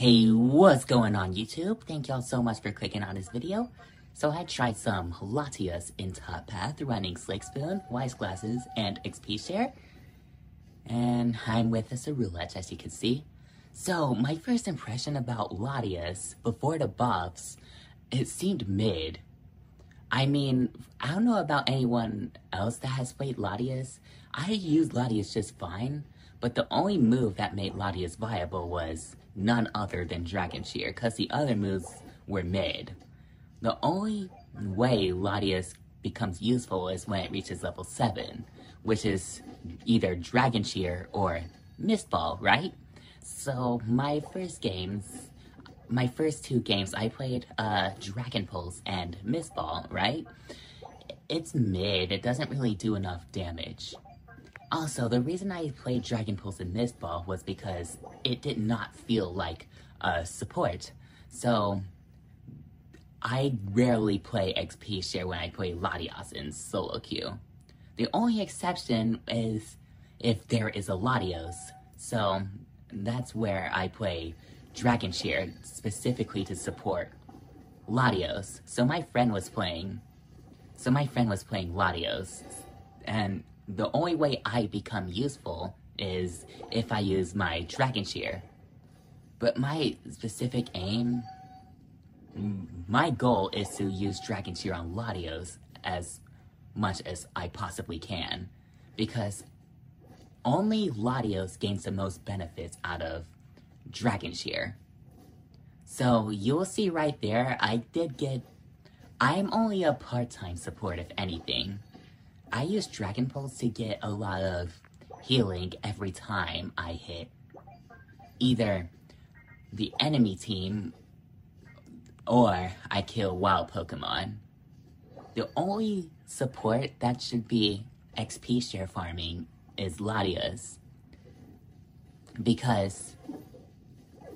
Hey, what's going on YouTube? Thank y'all so much for clicking on this video. So I tried some Latias in Top Path, running Slick Spoon, Wise Glasses, and XP Share. And I'm with the Roulette, as you can see. So my first impression about Latias before the buffs, it seemed mid. I mean, I don't know about anyone else that has played Latias. I used Latias just fine, but the only move that made Latias viable was none other than Dragon Shear, because the other moves were mid. The only way Latias becomes useful is when it reaches level 7, which is either Dragon Shear or Mist Ball, right? So my first two games, I played Dragon Pulse and Mist Ball, right? It's mid, it doesn't really do enough damage. Also, the reason I played Dragon Pulse and Mist Ball was because it did not feel like a support. So, I rarely play XP Share when I play Latias in solo queue. The only exception is if there is a Latios. So, that's where I play Dragon Shear specifically to support Latios. So my friend was playing Latios, and the only way I become useful is if I use my Dragon Shear. But my specific aim, my goal is to use Dragon Shear on Latios as much as I possibly can, because only Latios gains the most benefits out of Dragon Shear. So you'll see right there, I'm only a part-time support if anything. I use Dragon Pulse to get a lot of healing every time I hit either the enemy team or I kill wild Pokemon. The only support that should be XP Share farming is Latias, because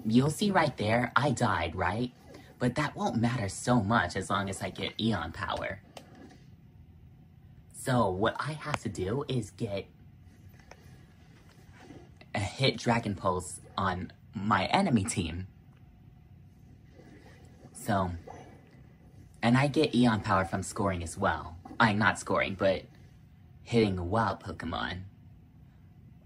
you'll see right there, I died, right? But that won't matter so much as long as I get Eon Power. So what I have to do is hit Dragon Pulse on my enemy team. So, and I get Eon Power from scoring as well. I'm not scoring, but hitting a wild Pokemon.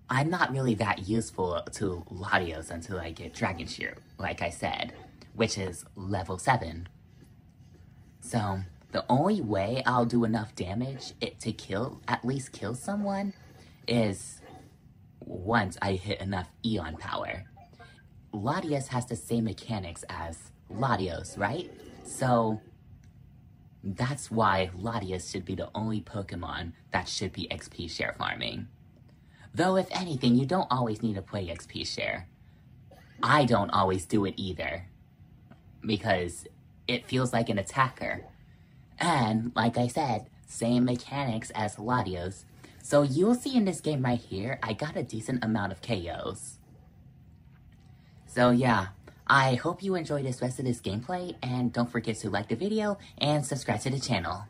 I'm not really that useful to Latios until I get Dragon Shear, like I said, which is level 7. So, the only way I'll do enough damage to at least kill someone is once I hit enough Eon Power. Latias has the same mechanics as Latios, right? So, that's why Latias should be the only Pokemon that should be XP Share farming. Though, if anything, you don't always need to play XP Share. I don't always do it either, because it feels like an attacker. And, like I said, same mechanics as Latios. So you'll see in this game right here, I got a decent amount of KOs. So yeah, I hope you enjoyed this rest of this gameplay, and don't forget to like the video and subscribe to the channel.